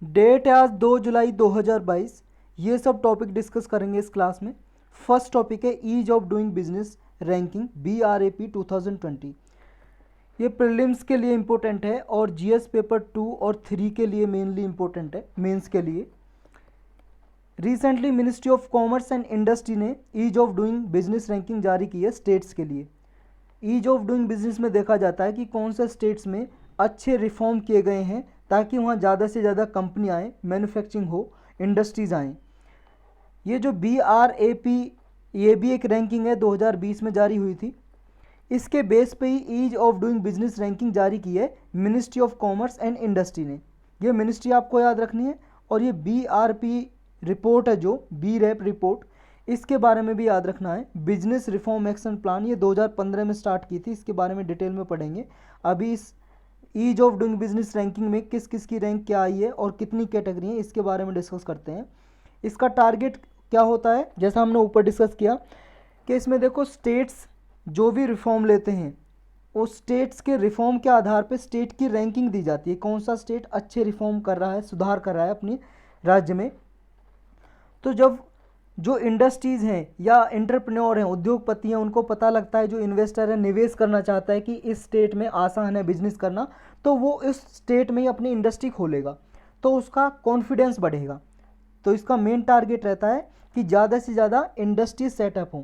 Date है आज 2 जुलाई 2022। ये सब टॉपिक डिस्कस करेंगे इस क्लास में। फर्स्ट टॉपिक है ease of doing business ranking BRAP 2020। ये प्रीलिम्स के लिए इम्पोर्टेंट है और GS पेपर 2 और 3 के लिए मेनली इम्पोर्टेंट है, मेंस के लिए। Recently ministry of commerce and industry ने ease of doing business ranking जारी की है स्टेट्स के लिए। ईज ऑफ डूइंग बिजनेस में देखा जाता है कि कौन से स्टेट्स में अच्छे रिफॉर्म किए गए हैं ताकि वहाँ ज़्यादा से ज़्यादा कंपनी आए, मैन्युफैक्चरिंग हो, इंडस्ट्रीज़ आएँ। ये जो BRAP ये भी एक रैंकिंग है, 2020 में जारी हुई थी। इसके बेस पे ही ease of doing business ranking जारी की है ministry of commerce and industry ने। ये मिनिस्ट्री आपको याद रखनी है। और ये BRP रिपोर्ट है, जो BRAP रिपोर्ट, इसके बारे में भी याद रखना है। बिजनेस रिफॉर्म एक्शन प्लान ये 2015 में स्टार्ट की थी, इसके बारे में डिटेल में पढ़ेंगे। अभी इस ease of doing business ranking में किस किस की रैंक क्या आई है और कितनी कैटेगरी है, इसके बारे में डिस्कस करते हैं। इसका टारगेट क्या होता है, जैसा हमने ऊपर डिस्कस किया कि इसमें देखो स्टेट्स जो भी रिफॉर्म लेते हैं उस स्टेट्स के रिफॉर्म के आधार पे स्टेट की रैंकिंग दी जाती है। कौन सा स्टेट अच्छे रिफॉर्म कर रहा है, सुधार कर रहा है अपने राज्य में। तो जब जो इंडस्ट्रीज़ हैं या एंटरप्रेन्योर हैं, उद्योगपति हैं, उनको पता लगता है, जो इन्वेस्टर है, निवेश करना चाहता है कि इस स्टेट में आसान है बिजनेस करना, तो वो इस स्टेट में ही अपनी इंडस्ट्री खोलेगा, तो उसका कॉन्फिडेंस बढ़ेगा। तो इसका मेन टारगेट रहता है कि ज़्यादा से ज़्यादा इंडस्ट्री सेटअप हों।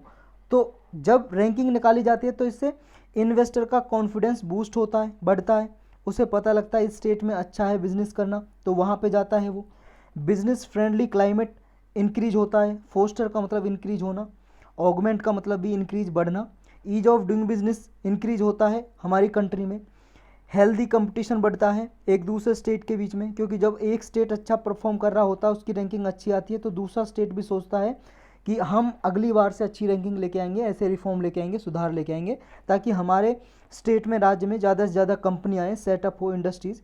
तो जब रैंकिंग निकाली जाती है तो इससे इन्वेस्टर का कॉन्फिडेंस बूस्ट होता है, बढ़ता है। उसे पता लगता है इस स्टेट में अच्छा है बिजनेस करना, तो वहाँ पे जाता है वो। बिजनेस फ्रेंडली क्लाइमेट इंक्रीज होता है। फोस्टर का मतलब इंक्रीज होना, ऑगमेंट का मतलब भी इंक्रीज, बढ़ना। Ease of doing business increase होता है हमारी कंट्री में। हेल्दी कंपटीशन बढ़ता है एक दूसरे स्टेट के बीच में, क्योंकि जब एक स्टेट अच्छा परफॉर्म कर रहा होता है, उसकी रैंकिंग अच्छी आती है, तो दूसरा स्टेट भी सोचता है कि हम अगली बार से अच्छी रैंकिंग लेके आएंगे, ऐसे रिफॉर्म लेके आएंगे, सुधार लेके आएंगे, ताकि हमारे स्टेट में, राज्य में ज़्यादा से ज़्यादा कंपनी आए, सेटअप हो, इंडस्ट्रीज़।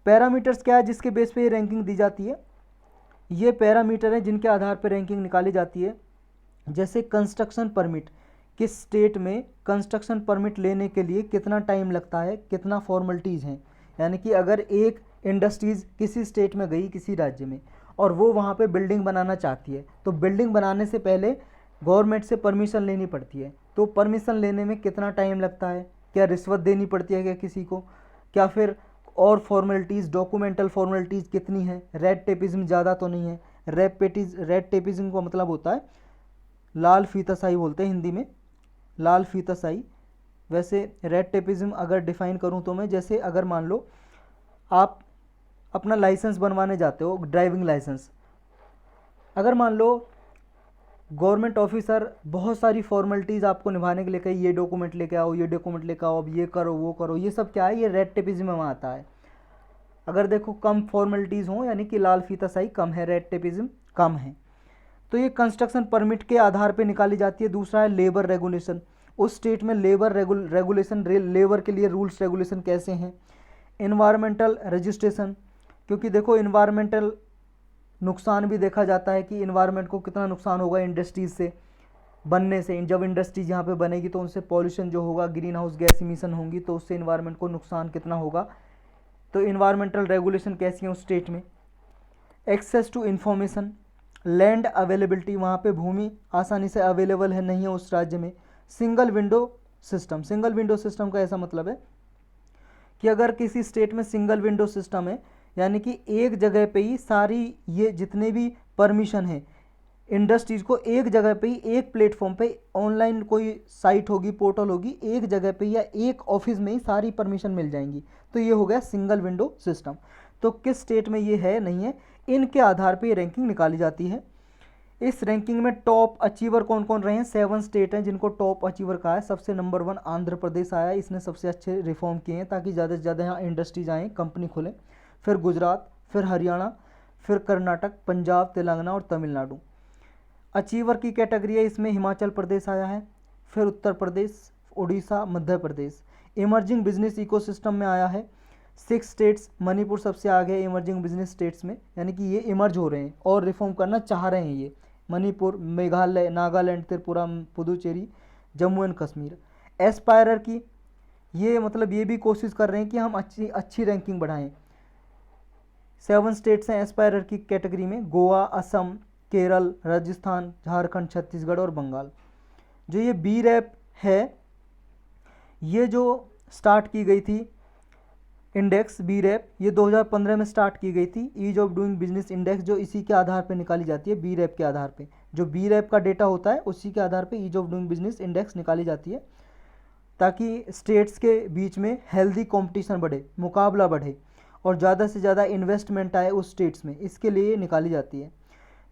पैरामीटर्स क्या है जिसके बेस पे ये रैंकिंग दी जाती है? ये पैरामीटर हैं जिनके आधार पर रैंकिंग निकाली जाती है। जैसे कंस्ट्रक्शन परमिट, किस स्टेट में कंस्ट्रक्शन परमिट लेने के लिए कितना टाइम लगता है, कितना फॉर्मेलिटीज़ हैं। यानी कि अगर एक इंडस्ट्रीज़ किसी स्टेट में गई, किसी राज्य में, और वो वहाँ पे बिल्डिंग बनाना चाहती है, तो बिल्डिंग बनाने से पहले गवर्नमेंट से परमिशन लेनी पड़ती है। तो परमिशन लेने में कितना टाइम लगता है, क्या रिश्वत देनी पड़ती है क्या किसी को, क्या फिर और फॉर्मेलिटीज़, डॉक्यूमेंटल फॉर्मेलिटीज़ कितनी है, रेड टेपिज्म ज़्यादा तो नहीं है। रेड टेपिज्म का मतलब होता है लाल फीताशाही, बोलते हैं हिंदी में लाल फीताशाही। वैसे रेड टेपिज्म अगर डिफ़ाइन करूं तो मैं, जैसे अगर मान लो आप अपना लाइसेंस बनवाने जाते हो, ड्राइविंग लाइसेंस, अगर मान लो गवर्नमेंट ऑफिसर बहुत सारी फॉर्मेलिटीज़ आपको निभाने के लिए कही, ये डॉक्यूमेंट लेके आओ, ये डॉक्यूमेंट लेके आओ, अब ये करो, वो करो, ये सब क्या है, ये रेड टेपिज्म में आता है। अगर देखो कम फॉर्मेलिटीज़ हों, यानी कि लाल फीताशाही कम है, रेड टेपिज्म कम है, तो ये कंस्ट्रक्शन परमिट के आधार पे निकाली जाती है। दूसरा है लेबर रेगुलेशन, उस स्टेट में लेबर रेगुलेशन, लेबर के लिए रूल्स रेगुलेशन कैसे हैं। इन्वायरमेंटल रजिस्ट्रेशन, क्योंकि देखो इन्वायरमेंटल नुकसान भी देखा जाता है कि इन्वायरमेंट को कितना नुकसान होगा इंडस्ट्रीज से बनने से। जब इंडस्ट्रीज यहाँ पे बनेगी तो उनसे पॉल्यूशन जो होगा, ग्रीन हाउस गैस इमिशन होंगी, तो उससे इन्वायरमेंट को नुकसान कितना होगा। तो इन्वायरमेंटल रेगुलेशन कैसी है उस स्टेट में। Access to information, land availability, वहाँ पे भूमि आसानी से अवेलेबल है नहीं है उस राज्य में। Single window system, single window system का ऐसा मतलब है कि अगर किसी स्टेट में सिंगल विंडो सिस्टम है, यानी कि एक जगह पे ही सारी ये जितने भी परमिशन है इंडस्ट्रीज़ को एक जगह पे ही, एक प्लेटफॉर्म पे, ऑनलाइन कोई साइट होगी, पोर्टल होगी, एक जगह पे या एक ऑफिस में ही सारी परमिशन मिल जाएंगी, तो ये हो गया सिंगल विंडो सिस्टम। तो किस स्टेट में ये है नहीं है, इनके आधार पे ये रैंकिंग निकाली जाती है। इस रैंकिंग में टॉप अचीवर कौन कौन रहे हैं? 7 स्टेट हैं जिनको टॉप अचीवर कहा है। सबसे नंबर 1 आंध्र प्रदेश आया, इसने सबसे अच्छे रिफॉर्म किए हैं ताकि ज़्यादा से ज़्यादा यहाँ इंडस्ट्रीज आएँ, कंपनी खुलें। फिर गुजरात, फिर हरियाणा, फिर कर्नाटक, पंजाब, तेलंगाना और तमिलनाडु। अचीवर की कैटेगरी है, इसमें हिमाचल प्रदेश आया है, फिर Uttar Pradesh, Orissa, Madhya Pradesh. Emerging business ecosystem में आया है 6 स्टेट्स, मणिपुर सबसे आगे है इमर्जिंग बिजनेस स्टेट्स में, यानी कि ये इमर्ज हो रहे हैं और रिफॉर्म करना चाह रहे हैं ये। मणिपुर, मेघालय, नागालैंड, त्रिपुरा, पुदुचेरी, जम्मू एंड कश्मीर। एस्पायरर की ये मतलब ये भी कोशिश कर रहे हैं कि हम अच्छी रैंकिंग बढ़ाएं। 7 स्टेट्स हैं एस्पायरर की कैटेगरी में, गोवा, असम, केरल, राजस्थान, झारखंड, छत्तीसगढ़ और बंगाल। जो ये बी रैप है, ये जो स्टार्ट की गई थी इंडेक्स बी रैप, ये 2015 में स्टार्ट की गई थी। Ease of doing business index जो इसी के आधार पे निकाली जाती है, बी रैप के आधार पे। जो बी रैप का डेटा होता है उसी के आधार पे ease of doing business index निकाली जाती है, ताकि स्टेट्स के बीच में हेल्दी कंपटीशन बढ़े, मुकाबला बढ़े और ज़्यादा से ज़्यादा इन्वेस्टमेंट आए उस स्टेट्स में, इसके लिए निकाली जाती है।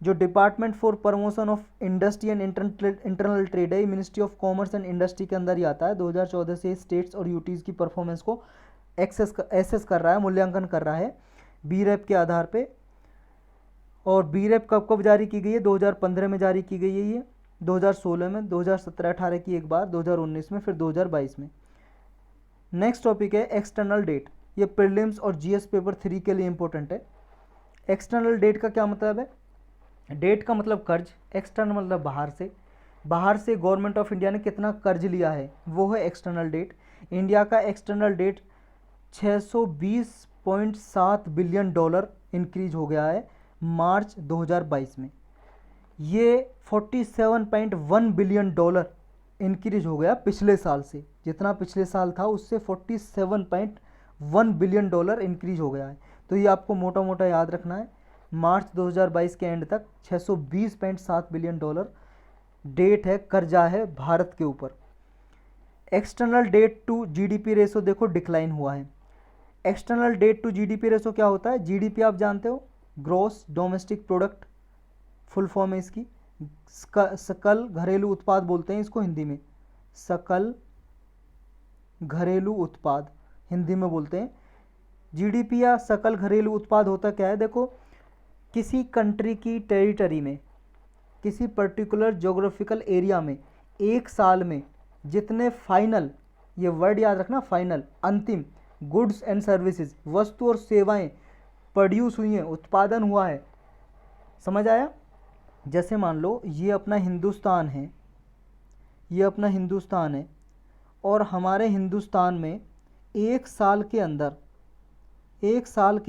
जो department for promotion of industry and internal trade है, ministry of commerce and industry के अंदर ही आता है। 2014 से स्टेट्स और यूटीज़ की परफॉर्मेंस को एसेस कर रहा है, मूल्यांकन कर रहा है बी रैप के आधार पे। और बी रैप कब कब जारी की गई है? 2015 में जारी की गई है ये, 2016 में, 2017-18 की एक बार, 2019 में, फिर 2022 में। नेक्स्ट टॉपिक है एक्सटर्नल डेट। ये प्रीलिम्स और जीएस पेपर 3 के लिए इंपॉर्टेंट है। एक्सटर्नल डेट का क्या मतलब है? डेट का मतलब कर्ज, एक्सटर्नल मतलब बाहर से। बाहर से गवर्नमेंट ऑफ इंडिया ने कितना कर्ज लिया है वो है एक्सटर्नल डेट। इंडिया का external debt 620.7 billion dollar increase हो गया है मार्च 2022 में। ये 47.1 बिलियन डॉलर इंक्रीज हो गया पिछले साल से, जितना पिछले साल था उससे 47.1 बिलियन डॉलर इंक्रीज हो गया है। तो ये आपको मोटा मोटा याद रखना है। मार्च 2022 के एंड तक 620.7 बिलियन डॉलर डेट है, कर्जा है भारत के ऊपर। External debt to GDP ratio देखो डिक्लाइन हुआ है। External debt to GDP ratio क्या होता है? जीडीपी आप जानते हो, gross domestic product full form है इसकी। सकल घरेलू उत्पाद बोलते हैं इसको हिंदी में, सकल घरेलू उत्पाद हिंदी में बोलते हैं। जीडीपी या सकल घरेलू उत्पाद होता क्या है? देखो, किसी कंट्री की टेरिटरी में, किसी पर्टिकुलर ज्योग्राफिकल एरिया में एक साल में जितने फाइनल, ये वर्ड याद रखना, फाइनल, अंतिम गुड्स एंड सर्विसेज, वस्तु और सेवाएं प्रोड्यूस हुई हैं, उत्पादन हुआ है। समझ आया? जैसे मान लो ये अपना हिंदुस्तान है, ये अपना हिंदुस्तान है और हमारे हिंदुस्तान में एक साल के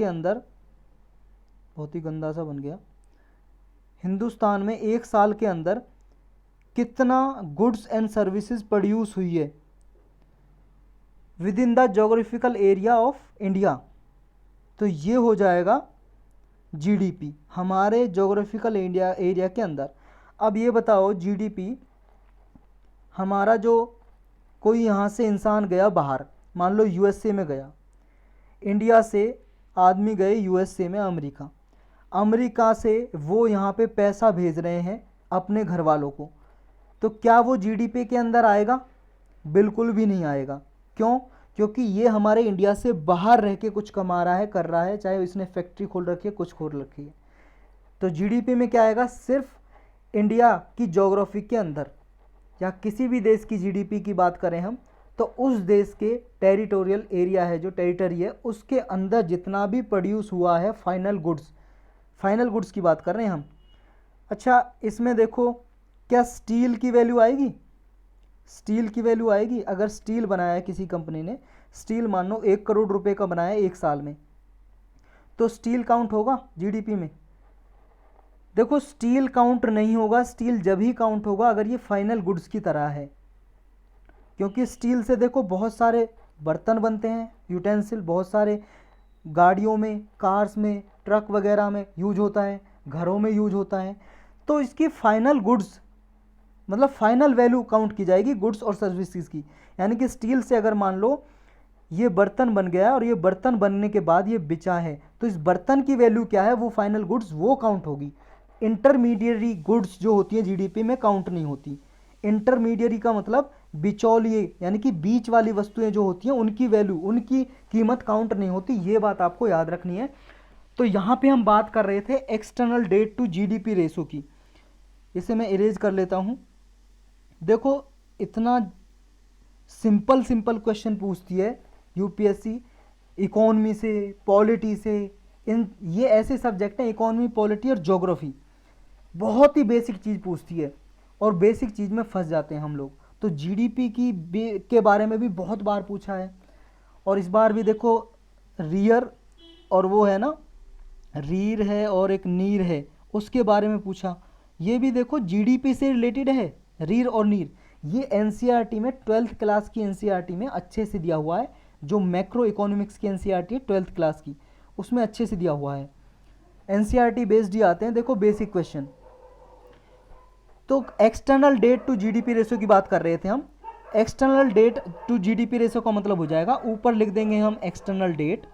अंदर बहुत ही गंदा सा बन गया, हिंदुस्तान में एक साल के अंदर कितना गुड्स एंड सर्विसेज प्रोड्यूस हुई है with in the geographical area of India, तो ये हो जाएगा जीडीपी हमारे ज्योग्राफिकल एरिया के अंदर। अब ये बताओ, जीडीपी हमारा, जो कोई यहाँ से इंसान गया बाहर, मान लो यूएसए में गया, इंडिया से आदमी गए यूएसए में, अमेरिका से वो यहाँ पे पैसा भेज रहे हैं अपने घर वालों को, तो क्या वो जीडीपी के अंदर आएगा? बिल्कुल भी नहीं आएगा। क्यों? क्योंकि ये हमारे इंडिया से बाहर रह के कुछ कमा रहा है, कर रहा है, चाहे इसने फैक्ट्री खोल रखी है, कुछ खोल रखी है। तो जीडीपी में क्या आएगा? सिर्फ इंडिया की ज्योग्राफी के अंदर, या किसी भी देश की जीडीपी की बात करें हम, तो उस देश के टेरिटोरियल एरिया है, जो टेरिटरी है, उसके अंदर जितना भी प्रोड्यूस हुआ है फाइनल गुड्स की बात कर रहे हैं हम। अच्छा, इसमें देखो, क्या स्टील की वैल्यू आएगी? स्टील की वैल्यू आएगी? अगर स्टील बनाया है किसी कंपनी ने, स्टील मान लो 1 करोड़ रुपए का बनाया है एक साल में, तो स्टील काउंट होगा जीडीपी में? देखो, स्टील काउंट नहीं होगा। स्टील जब ही काउंट होगा अगर ये फाइनल गुड्स की तरह है, क्योंकि स्टील से देखो बहुत सारे बर्तन बनते हैं, यूटेंसिल बहुत सारे गाड़ियों में, कार्स में, ट्रक वगैरह में यूज होता है, घरों में यूज होता है। तो इसकी फाइनल गुड्स मतलब फाइनल वैल्यू काउंट की जाएगी गुड्स और सर्विसेज की। यानी कि स्टील से अगर मान लो ये बर्तन बन गया और ये बर्तन बनने के बाद ये बिचा है, तो इस बर्तन की वैल्यू क्या है, वो फाइनल गुड्स वो काउंट होगी। इंटरमीडिएरी गुड्स जो होती हैं जीडीपी में काउंट नहीं होती। इंटरमीडिएरी का मतलब बिचौलिए, यानी कि बीच वाली वस्तुएं जो होती हैं उनकी वैल्यू, उनकी कीमत काउंट नहीं होती। ये बात आपको याद रखनी है। तो यहाँ पे हम बात कर रहे थे external debt to GDP ratio की। इसे मैं इरेज कर लेता हूँ। देखो, इतना सिंपल क्वेश्चन पूछती है यूपीएससी, इकोनॉमी से, पॉलिटी से, ये ऐसे सब्जेक्ट हैं, इकोनॉमी, पॉलिटी और ज्योग्राफी, बहुत ही बेसिक चीज़ पूछती है और बेसिक चीज़ में फंस जाते हैं हम लोग। तो जीडीपी के बारे में भी बहुत बार पूछा है, और इस बार भी देखो रियर और वो है ना रीर है और एक नीर है, उसके बारे में पूछा। ये भी देखो जीडीपी से रिलेटेड है, रीर और नीर। ये एनसीईआरटी में 12th क्लास की एनसीईआरटी में अच्छे से दिया हुआ है, जो मैक्रो इकोनॉमिक्स की एनसीईआरटी है 12th क्लास की, उसमें अच्छे से दिया हुआ है। एनसीईआरटी बेस्ड ही आते हैं देखो बेसिक क्वेश्चन। तो external debt to GDP ratio की बात कर रहे थे हम। External debt to GDP ratio का मतलब हो जाएगा, ऊपर लिख देंगे हम एक्सटर्नल डेट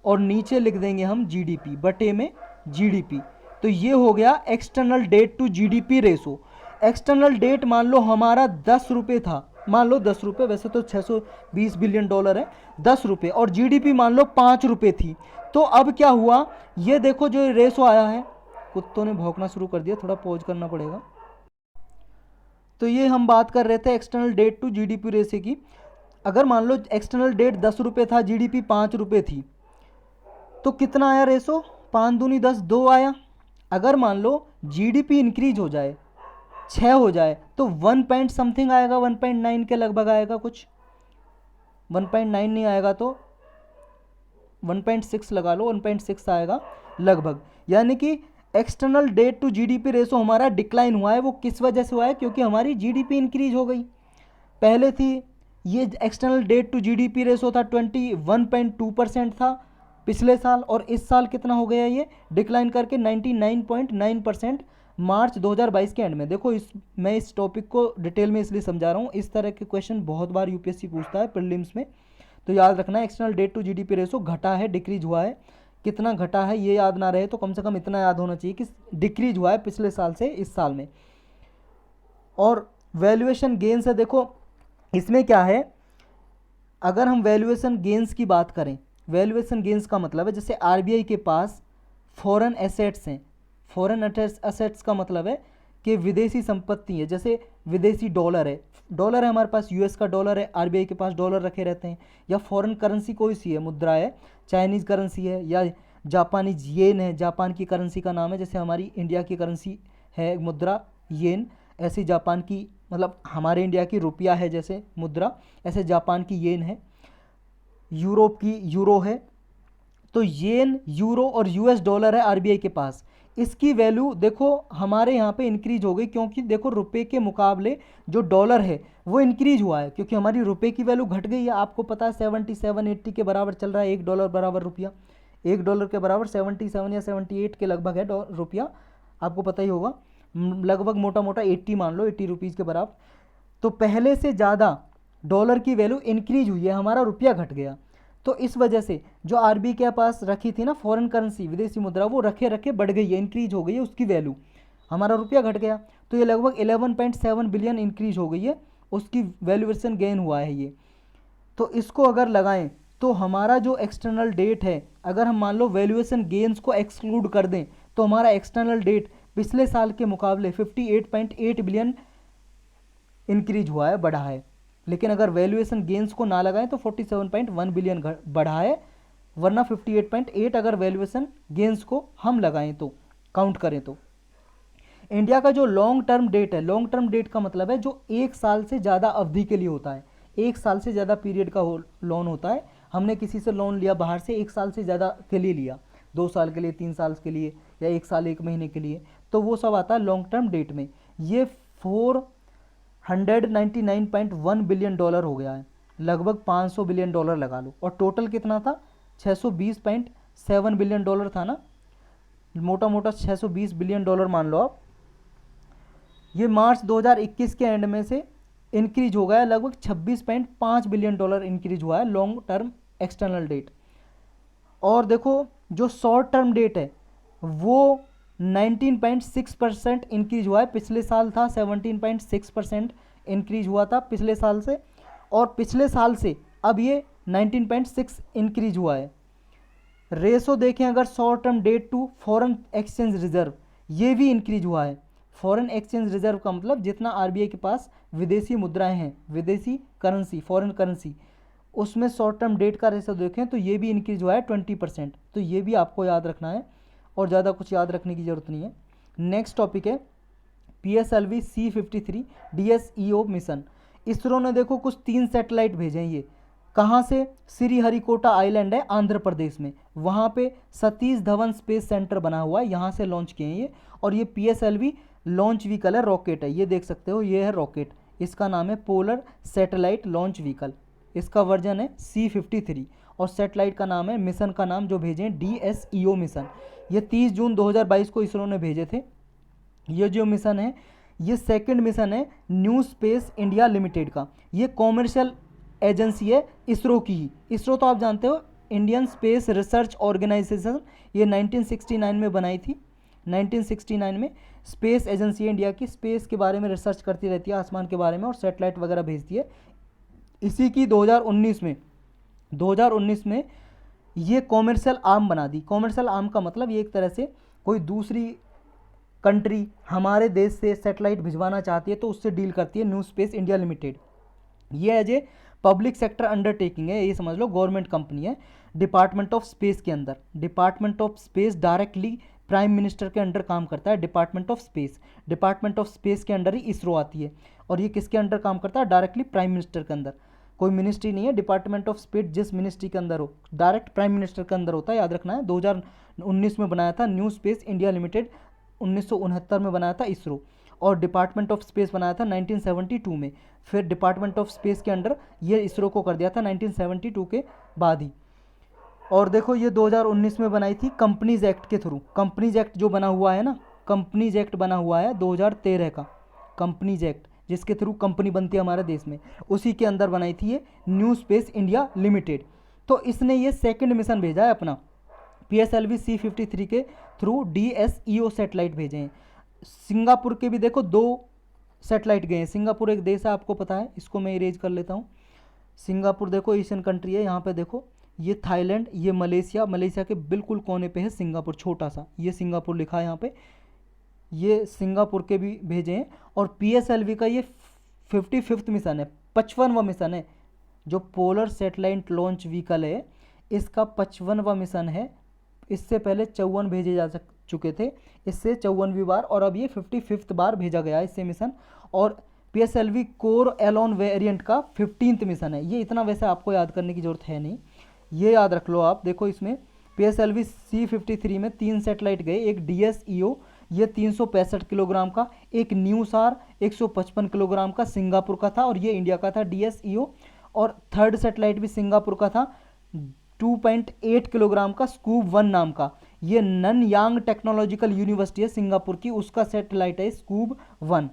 और नीचे लिख देंगे हम जीडीपी बटे में जीडीपी। तो ये हो गया external debt to GDP ratio. External debt मान लो हमारा 10 रुपये था, मान लो 10 रुपये, वैसे तो 620 बिलियन डॉलर है, 10 रुपये, और जीडीपी मान लो 5 रुपये थी। तो अब क्या हुआ, ये देखो जो रेशो आया है, कुत्तों ने भौंकना शुरू कर दिया, थोड़ा पॉज करना पड़ेगा। तो ये हम बात कर रहे थे external debt to GDP ratio की। अगर मान लो एक्सटर्नल डेट 10 रुपये था, जीडीपी 5 रुपये थी, तो कितना आया रेशो, 5 दूनी 10, 2 आया। अगर मान लो जीडीपी इंक्रीज हो जाए, 6 हो जाए, तो 1 पॉइंट समथिंग आएगा, 1.9 के लगभग आएगा, कुछ 1.9 नहीं आएगा तो 1.6 लगा लो, 1.6 आएगा लगभग। यानी कि external debt to GDP ratio हमारा डिक्लाइन हुआ है। वो किस वजह से हुआ है, क्योंकि हमारी जीडीपी इंक्रीज हो गई। पहले थी ये external debt to GDP ratio था 21.2% था पिछले साल, और इस साल कितना हो गया, ये डिक्लाइन करके 99.9% मार्च 2022 के एंड में। देखो मैं इस टॉपिक को डिटेल में इसलिए समझा रहा हूँ, इस तरह के क्वेश्चन बहुत बार यूपीएससी पूछता है प्रीलिम्स में, तो याद रखना external debt to GDP ratio घटा है, डिक्रीज हुआ है। कितना घटा है ये याद ना रहे तो कम से कम इतना याद होना चाहिए कि डिक्रीज हुआ है पिछले साल से इस साल में। और वैल्यूएशन गेन्स है, देखो इसमें क्या है, अगर हम वैल्यूएशन गेन्स की बात करें, वैल्यूएशन गेन्स का मतलब है जैसे आरबीआई के पास फॉरेन एसेट्स हैं। फॉरेन एसेट्स का मतलब है कि विदेशी संपत्ति है, जैसे विदेशी डॉलर है, डॉलर है हमारे पास, यूएस का डॉलर है, आरबीआई के पास डॉलर रखे रहते हैं। या फॉरेन करेंसी कोई सी है, मुद्रा है, चाइनीज़ करेंसी है, या जापानीज येन है, जापान की करेंसी का नाम है, जैसे हमारी इंडिया की करेंसी है मुद्रा येन, ऐसी जापान की, मतलब हमारे इंडिया की रुपया है जैसे मुद्रा, ऐसे जापान की येन है, यूरोप की यूरो है। तो येन, यूरो और यूएस डॉलर है आरबीआई के पास। इसकी वैल्यू देखो हमारे यहाँ पे इंक्रीज हो गई, क्योंकि देखो रुपए के मुकाबले जो डॉलर है वो इंक्रीज हुआ है, क्योंकि हमारी रुपए की वैल्यू घट गई है। आपको पता है 77-80 के बराबर चल रहा है $1 बराबर रुपया, $1 के बराबर 77 या 78 के लगभग है रुपया, आपको पता ही होगा, लगभग मोटा मोटा 80 मान लो, 80 रुपीज़ के बराबर। तो पहले से ज़्यादा डॉलर की वैल्यू इंक्रीज हुई है, हमारा रुपया घट गया। तो इस वजह से जो आरबीआई के पास रखी थी ना फॉरेन करेंसी, विदेशी मुद्रा, वो रखे रखे बढ़ गई है, इंक्रीज हो गई है उसकी वैल्यू, हमारा रुपया घट गया। तो ये लगभग 11.7 बिलियन इंक्रीज हो गई है, उसकी वैल्यूएशन गेन हुआ है ये। तो इसको अगर लगाएं तो हमारा जो एक्सटर्नल डेट है, अगर हम मान लो वैल्यूएशन गेन्स को एक्सक्लूड कर दें, तो हमारा एक्सटर्नल डेट पिछले साल के मुकाबले 58.8 बिलियन इंक्रीज हुआ है, बढ़ा है। लेकिन अगर वैल्यूएशन गेन्स को ना लगाएं तो 47.1 बिलियन बढ़ा है, वरना 58.8 अगर वैल्यूएशन गेन्स को हम लगाएं तो, काउंट करें तो। इंडिया का जो लॉन्ग टर्म डेट है, लॉन्ग टर्म डेट का मतलब है जो 1 साल से ज़्यादा अवधि के लिए होता है, 1 साल से ज़्यादा पीरियड का लोन होता है। हमने किसी से लोन लिया बाहर से, 1 साल से ज़्यादा के लिए लिया, 2 साल के लिए, 3 साल के लिए, या 1 साल 1 महीने के लिए, तो वो सब आता है लॉन्ग टर्म डेट में। ये 499.1 बिलियन डॉलर हो गया है, लगभग 500 बिलियन डॉलर लगा लो। और टोटल कितना था, 620.7 बिलियन डॉलर था ना, मोटा मोटा 620 बिलियन डॉलर मान लो आप। ये मार्च 2021 के एंड में से इंक्रीज हो गया, लगभग 26.5 बिलियन डॉलर इंक्रीज हुआ है लॉन्ग टर्म एक्सटर्नल डेट। और देखो जो शॉर्ट टर्म डेट है वो 19.6% इंक्रीज हुआ है, पिछले साल था 17.6% इंक्रीज हुआ था पिछले साल से, और पिछले साल से अब ये 19.6 इंक्रीज हुआ है। रेशो देखें अगर short term debt to foreign exchange reserve, ये भी इंक्रीज हुआ है। फॉरेन एक्सचेंज रिजर्व का मतलब जितना आरबीआई के पास विदेशी मुद्राएं हैं, विदेशी करेंसी, फॉरेन करेंसी, उसमें शॉर्ट टर्म डेट का रेशो देखें तो ये भी इंक्रीज हुआ है 20%। तो ये भी आपको याद रखना है, और ज़्यादा कुछ याद रखने की ज़रूरत नहीं है। नेक्स्ट टॉपिक है PSLV C-53 DSEO mission. ISRO ने देखो कुछ 3 सैटेलाइट भेजे हैं, ये कहाँ से? श्रीहरिकोटा आइलैंड है आंध्र प्रदेश में, वहाँ पे सतीश धवन स्पेस सेंटर बना हुआ है, यहाँ से लॉन्च किए हैं ये। और ये PSLV लॉन्च व्हीकल है, रॉकेट है, ये देख सकते हो, ये है रॉकेट, इसका नाम है पोलर सैटेलाइट लॉन्च व्हीकल, इसका वर्जन है C-53 और सैटेलाइट का नाम है, मिशन का नाम जो भेजे हैं DSEO मिशन। ये 30 जून 2022 को इसरो ने भेजे थे। ये जो मिशन है ये सेकंड मिशन है न्यू स्पेस इंडिया लिमिटेड का। ये कॉमर्शियल एजेंसी है इसरो की ही। इसरो तो आप जानते हो इंडियन स्पेस रिसर्च ऑर्गेनाइजेशन, ये 1969 में बनाई थी। 1969 में स्पेस एजेंसी है इंडिया की, स्पेस के बारे में रिसर्च करती रहती है, आसमान के बारे में, और सैटेलाइट वगैरह भेजती है। इसी की 2019 में ये कॉमर्शियल आर्म बना दी। कॉमर्शियल आर्म का मतलब ये एक तरह से कोई दूसरी कंट्री हमारे देश से सैटेलाइट भिजवाना चाहती है तो उससे डील करती है न्यू स्पेस इंडिया लिमिटेड। ये as a public sector undertaking है, ये समझ लो गवर्नमेंट कंपनी है डिपार्टमेंट ऑफ स्पेस के अंदर। Department of space directly prime minister के अंडर काम करता है। डिपार्टमेंट ऑफ स्पेस के अंडर ही इसरो आती है, और ये किसके अंडर काम करता है? डायरेक्टली प्राइम मिनिस्टर के अंदर। कोई मिनिस्ट्री नहीं है, डिपार्टमेंट ऑफ स्पेस जिस मिनिस्ट्री के अंदर हो, डायरेक्ट प्राइम मिनिस्टर के अंदर होता है, याद रखना है। 2019 में बनाया था न्यू स्पेस इंडिया लिमिटेड, 1969 में बनाया था इसरो, और डिपार्टमेंट ऑफ स्पेस बनाया था 1972 में। फिर डिपार्टमेंट ऑफ स्पेस के अंडर ये इसरो को कर दिया था 1972 के बाद ही। और देखो ये 2019 में बनाई थी कंपनीज एक्ट के थ्रू। कंपनीज एक्ट जो बना हुआ है ना, कंपनीज एक्ट बना हुआ है 2013 का, कंपनीज एक्ट जिसके थ्रू कंपनी बनती है हमारे देश में, उसी के अंदर बनाई थी ये न्यू स्पेस इंडिया लिमिटेड। तो इसने ये सेकंड मिशन भेजा है अपना, PSLV C-53 के थ्रू DSEO सैटेलाइट भेजे हैं। सिंगापुर के भी देखो 2 सैटेलाइट गए हैं। सिंगापुर एक देश है, आपको पता है, इसको मैं इरेज कर लेता हूँ। सिंगापुर देखो एशियन कंट्री है, यहाँ पे देखो ये थाईलैंड, ये मलेशिया, मलेशिया के बिल्कुल कोने पे है सिंगापुर, छोटा सा, ये सिंगापुर लिखा है यहाँ पे, ये सिंगापुर के भी भेजे हैं। और PSLV का ये 55वां मिशन है, 55वां मिशन है। जो पोलर सैटेलाइट लॉन्च व्हीकल है इसका 55वां मिशन है। इससे पहले 54 भेजे जा चुके थे, इससे 54वीं बार, और अब ये 55th बार भेजा गया है इससे मिशन। और PSLV कोर एलोन वेरिएंट का 15th मिशन है। ये इतना वैसे आपको याद करने की जरूरत है नहीं, ये याद रख लो आप। देखो इसमें PSLV C-53 में 3 सैटेलाइट गए, एक DSEO ये 365 किलोग्राम का, एक न्यूसार 155 किलोग्राम का सिंगापुर का था, और ये इंडिया का था DSEO। और थर्ड सैटेलाइट भी सिंगापुर का था 2.8 किलोग्राम का, स्कूब 1 नाम का। ये ननयांग टेक्नोलॉजिकल यूनिवर्सिटी है सिंगापुर की, उसका सैटेलाइट है स्कूब 1।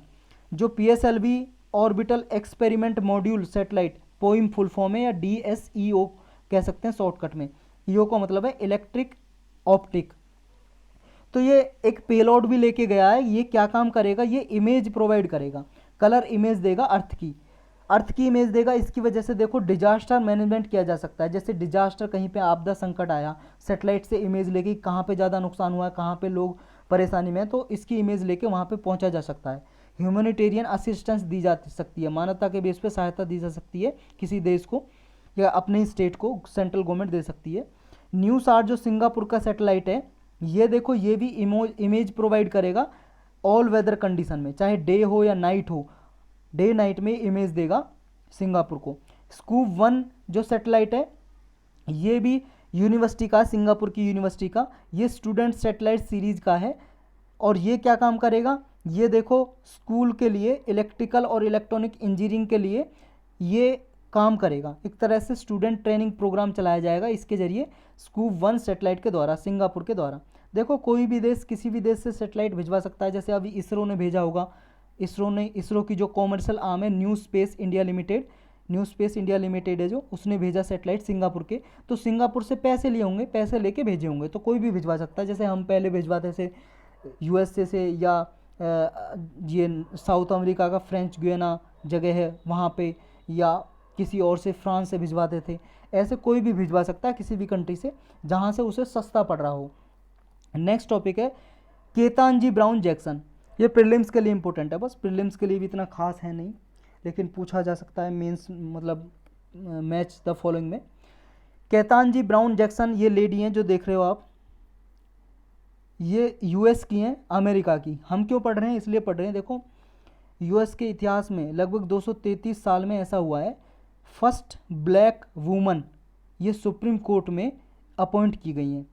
जो PSLV orbital experiment module satellite, poem full form है, या DSEO कह सकते हैं शॉर्टकट में। ईओ का मतलब है इलेक्ट्रिक ऑप्टिक। तो ये एक पेलोड भी लेके गया है। ये क्या काम करेगा? ये इमेज प्रोवाइड करेगा, कलर इमेज देगा, अर्थ की इमेज देगा। इसकी वजह से देखो डिजास्टर मैनेजमेंट किया जा सकता है। जैसे डिजास्टर, कहीं पे आपदा संकट आया, सैटेलाइट से इमेज लेके कहाँ पे ज़्यादा नुकसान हुआ है, कहाँ पे लोग परेशानी में, तो इसकी इमेज लेके वहाँ पे पहुँचा जा सकता है। ह्यूमैनिटेरियन असिस्टेंस दी जा सकती है, मानवता के बेस पे सहायता दी जा सकती है किसी देश को या अपने स्टेट को, सेंट्रल गवर्नमेंट दे सकती है। न्यूसार जो सिंगापुर का सैटेलाइट है, ये देखो ये भी इमेज प्रोवाइड करेगा ऑल वेदर कंडीशन में, चाहे डे हो या नाइट हो, डे नाइट में इमेज देगा सिंगापुर को। स्कूब 1 जो सैटेलाइट है ये भी यूनिवर्सिटी का, सिंगापुर की यूनिवर्सिटी का, ये स्टूडेंट सैटेलाइट सीरीज का है। और ये क्या काम करेगा? ये देखो स्कूल के लिए, इलेक्ट्रिकल और इलेक्ट्रॉनिक इंजीनियरिंग के लिए ये काम करेगा। एक तरह से स्टूडेंट ट्रेनिंग प्रोग्राम चलाया जाएगा इसके जरिए, स्कूब 1 सैटेलाइट के द्वारा, सिंगापुर के द्वारा। देखो कोई भी देश किसी भी देश से सैटेलाइट भिजवा सकता है। जैसे अभी इसरो ने भेजा होगा, इसरो की जो कॉमर्शियल आर्म है न्यू स्पेस इंडिया लिमिटेड है जो, उसने भेजा सैटेलाइट सिंगापुर के। तो सिंगापुर से पैसे लिए होंगे, पैसे लेके भेजे होंगे, तो कोई भी भिजवा सकता है। जैसे हम पहले भिजवाते थे USA से, या ये साउथ अमेरिका का फ्रेंच गुयाना जगह है वहाँ पे, या किसी और से, फ्रांस से भिजवाते थे। ऐसे कोई भी भिजवा सकता है किसी भी कंट्री से जहाँ से उसे सस्ता पड़ रहा हो। नेक्स्ट टॉपिक है केतानजी ब्राउन जैक्सन। ये प्रीलिम्स के लिए इंपॉर्टेंट है, बस प्रीलिम्स के लिए भी इतना खास है नहीं, लेकिन पूछा जा सकता है मेंस, मतलब मैच द फॉलोइंग में। केतानजी ब्राउन जैक्सन ये लेडी हैं जो देख रहे हो आप, ये US की हैं, अमेरिका की। हम क्यों पढ़ रहे हैं? इसलिए पढ़ रहे हैं, देखो US के इतिहास में लगभग 233 साल में ऐसा हुआ है, फर्स्ट ब्लैक वुमन ये सुप्रीम कोर्ट में अपॉइंट की गई हैं।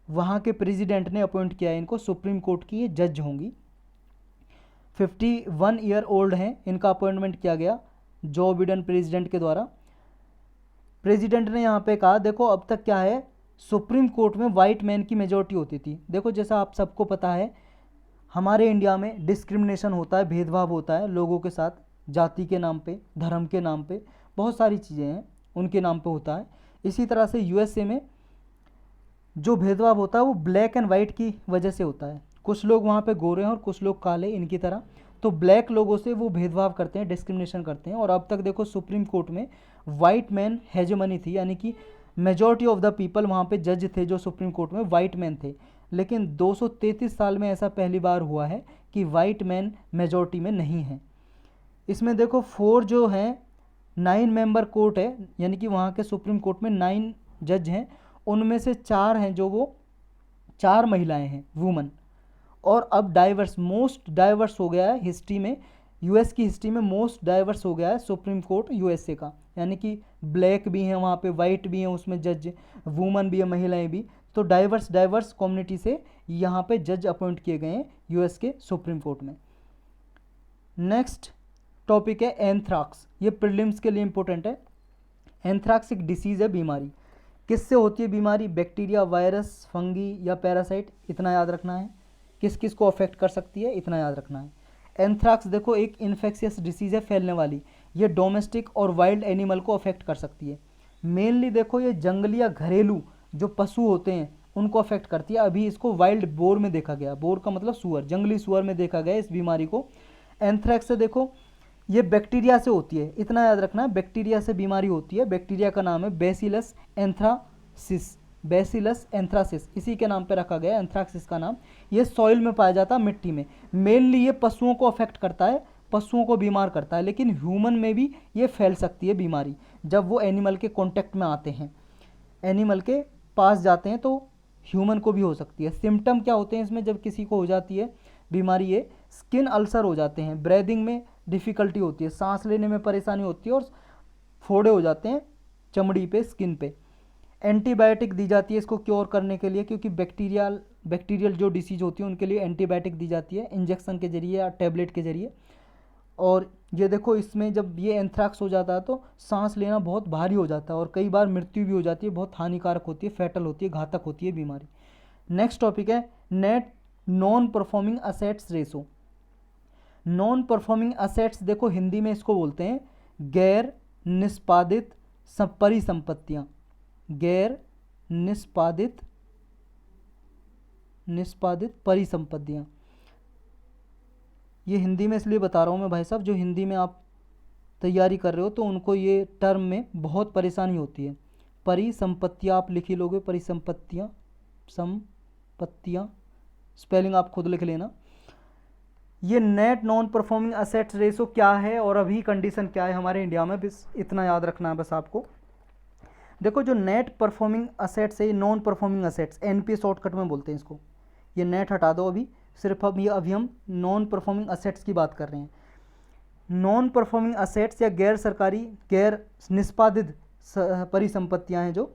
वहाँ के प्रेसिडेंट ने अपॉइंट किया है इनको, सुप्रीम कोर्ट की ये जज होंगी। 51 ईयर ओल्ड हैं, इनका अपॉइंटमेंट किया गया जो बिडेन प्रेसिडेंट के द्वारा। प्रेसिडेंट ने यहाँ पे कहा देखो अब तक क्या है, सुप्रीम कोर्ट में वाइट मैन की मेजॉरिटी होती थी। देखो जैसा आप सबको पता है हमारे इंडिया में डिस्क्रिमिनेशन होता है, भेदभाव होता है लोगों के साथ, जाति के नाम पे, धर्म के नाम पे, बहुत सारी चीज़ें हैं उनके नाम पे होता है। इसी तरह से यूएसए में जो भेदभाव होता है वो ब्लैक एंड वाइट की वजह से होता है। कुछ लोग वहाँ पे गोरे हैं और कुछ लोग काले इनकी तरह, तो ब्लैक लोगों से वो भेदभाव करते हैं, डिस्क्रिमिनेशन करते हैं। और अब तक देखो सुप्रीम कोर्ट में वाइट मैन हेजेमनी थी, यानी कि मेजॉरिटी ऑफ द पीपल वहाँ पे जज थे जो सुप्रीम कोर्ट में वाइट मैन थे। लेकिन 233 साल में ऐसा पहली बार हुआ है कि वाइट मैन मेजॉरिटी में नहीं है। इसमें देखो 4 जो हैं 9 मेंबर कोर्ट है, यानी कि वहाँ के सुप्रीम कोर्ट में 9 जज हैं, उनमें से 4 हैं जो वो 4 महिलाएं हैं, वुमन। और अब डाइवर्स, मोस्ट डाइवर्स हो गया है हिस्ट्री में, यूएस की हिस्ट्री में मोस्ट डाइवर्स हो गया है सुप्रीम कोर्ट यूएसए का, यानी कि ब्लैक भी हैं वहाँ पे, वाइट भी हैं उसमें जज, वुमन भी है, महिलाएं भी। तो डाइवर्स कम्युनिटी से यहाँ पे जज अपॉइंट किए गए हैं यूएस के सुप्रीम कोर्ट में। नेक्स्ट टॉपिक है एंथ्राक्स, ये प्रीलिम्स के लिए इंपॉर्टेंट है। एंथ्राक्स एक डिसीज़ है, बीमारी। किससे होती है बीमारी? बैक्टीरिया, वायरस, फंगी या पैरासाइट, इतना याद रखना है। किस किस को अफेक्ट कर सकती है इतना याद रखना है। एंथ्राक्स देखो एक इन्फेक्शियस डिसीज़ है, फैलने वाली। ये डोमेस्टिक और वाइल्ड एनिमल को अफेक्ट कर सकती है। मेनली देखो ये जंगली या घरेलू जो पशु होते हैं उनको अफेक्ट करती है। अभी इसको वाइल्ड बोर में देखा गया, बोर का मतलब सुअर, जंगली सुअर में देखा गया इस बीमारी को। एंथ्रैक्स से देखो ये बैक्टीरिया से होती है, इतना याद रखना है, बैक्टीरिया से बीमारी होती है। बैक्टीरिया का नाम है बैसिलस एंथ्रासिस, बैसिलस एंथ्रासिस इसी के नाम पे रखा गया एंथ्रैक्सिस का नाम। ये सॉइल में पाया जाता है, मिट्टी में। मेनली ये पशुओं को अफेक्ट करता है, पशुओं को बीमार करता है, लेकिन ह्यूमन में भी ये फैल सकती है बीमारी जब वो एनिमल के कांटेक्ट में आते हैं, एनिमल के पास जाते हैं, तो ह्यूमन को भी हो सकती है। सिम्टम क्या होते हैं इसमें जब किसी को हो जाती है बीमारी? ये स्किन अल्सर हो जाते हैं, ब्रीदिंग में डिफ़िकल्टी होती है, सांस लेने में परेशानी होती है, और फोड़े हो जाते हैं चमड़ी पे, स्किन पे। एंटीबायोटिक दी जाती है इसको क्योर करने के लिए, क्योंकि बैक्टीरियल जो डिसीज होती है उनके लिए एंटीबायोटिक दी जाती है इंजेक्शन के जरिए या टैबलेट के जरिए। और ये देखो इसमें जब ये एंथ्रैक्स हो जाता है तो सांस लेना बहुत भारी हो जाता है और कई बार मृत्यु भी हो जाती है, बहुत हानिकारक होती है, फैटल होती है, घातक होती है बीमारी। नेक्स्ट टॉपिक है net non performing assets ratio. Non performing assets देखो हिंदी में इसको बोलते हैं गैर निष्पादित परिसंपत्तियां, गैर निष्पादित परिसंपत्तियां। ये हिंदी में इसलिए बता रहा हूँ मैं भाई साहब, जो हिंदी में आप तैयारी कर रहे हो तो उनको ये टर्म में बहुत परेशानी होती है। परिसंपत्तियाँ आप लिख ही लोगे, परिसंपत्तियाँ, संपत्तियाँ, स्पेलिंग आप खुद लिख लेना। ये net non performing assets ratio क्या है और अभी कंडीशन क्या है हमारे इंडिया में, बस इतना याद रखना है बस आपको। देखो जो नेट परफॉर्मिंग असेट्स है, ये non performing assets, NPA shortcut में बोलते हैं इसको। ये नेट हटा दो अभी, सिर्फ अभी हम नॉन परफॉर्मिंग असेट्स की बात कर रहे हैं। नॉन परफॉर्मिंग असेट्स या गैर सरकारी, गैर निष्पादित परिसंपत्तियां हैं जो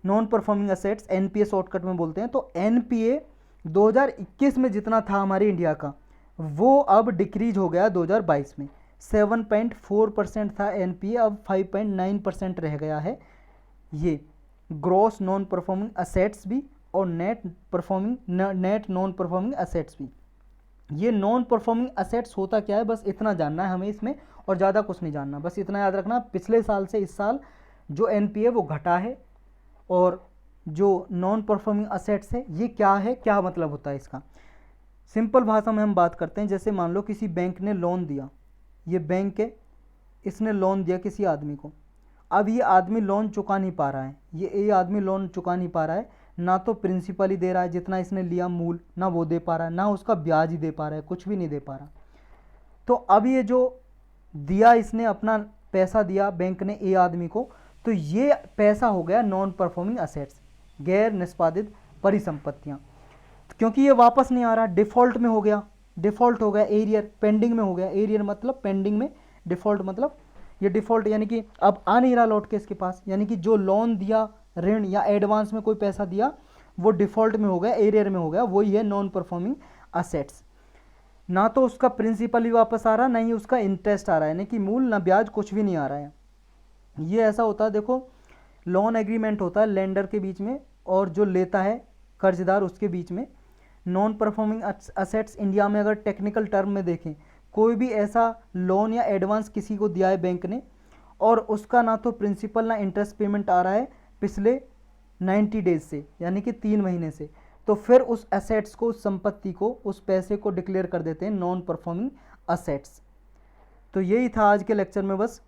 non performing assets, NPA shortcut में बोलते हैं। तो एनपीए 2021 में जितना था हमारे इंडिया का वो अब डिक्रीज हो गया 2022 में। 7.4% था एनपीए, अब 5.9% रह गया है। ये ग्रॉस नॉन परफॉर्मिंग असेट्स भी और नेट नॉन परफॉर्मिंग असेट्स भी। ये नॉन परफॉर्मिंग असेट्स होता क्या है बस इतना जानना है हमें इसमें, और ज़्यादा कुछ नहीं जानना, बस इतना याद रखना। पिछले साल से इस साल जो एनपीए वो घटा है, और जो नॉन परफॉर्मिंग असेट्स है ये क्या है, क्या मतलब होता है इसका। सिंपल भाषा में हम बात करते हैं, जैसे मान लो किसी बैंक ने लोन दिया, ये बैंक है, इसने लोन दिया किसी आदमी को। अब ये आदमी लोन चुका नहीं पा रहा है, ये आदमी लोन चुका नहीं पा रहा है, ना तो प्रिंसिपल ही दे रहा है जितना इसने लिया मूल, ना वो दे पा रहा है, ना उसका ब्याज ही दे पा रहा है, कुछ भी नहीं दे पा रहा। तो अब ये जो दिया इसने, अपना पैसा दिया बैंक ने ए आदमी को, तो ये पैसा हो गया नॉन परफॉर्मिंग असेट्स, गैर निष्पादित परिसंपत्तियाँ, क्योंकि ये वापस नहीं आ रहा, डिफ़ॉल्ट में हो गया, डिफ़ॉल्ट हो गया, एरियर पेंडिंग में हो गया। एरियर मतलब पेंडिंग में, डिफ़ॉल्ट मतलब ये डिफ़ॉल्ट यानी कि अब आ नहीं रहा लौट के इसके पास, यानी कि जो लोन दिया, ऋण या एडवांस में कोई पैसा दिया, वो डिफ़ॉल्ट में हो गया, एरियर में हो गया, वही है नॉन परफॉर्मिंग असेट्स। ना तो उसका प्रिंसिपल ही वापस आ रहा, ना ही उसका इंटरेस्ट आ रहा है, यानी कि मूल ना ब्याज, कुछ भी नहीं आ रहा है। ये ऐसा होता है, देखो लोन एग्रीमेंट होता है लेंडर के बीच में और जो लेता है कर्जदार उसके बीच में। नॉन परफॉर्मिंग असेट्स इंडिया में अगर टेक्निकल टर्म में देखें, कोई भी ऐसा लोन या एडवांस किसी को दिया है बैंक ने और उसका ना तो प्रिंसिपल ना इंटरेस्ट पेमेंट आ रहा है पिछले 90 डेज से, यानी कि 3 महीने से, तो फिर उस एसेट्स को, उस संपत्ति को, उस पैसे को डिक्लेयर कर देते हैं नॉन परफॉर्मिंग असेट्स। तो यही था आज के लेक्चर में बस।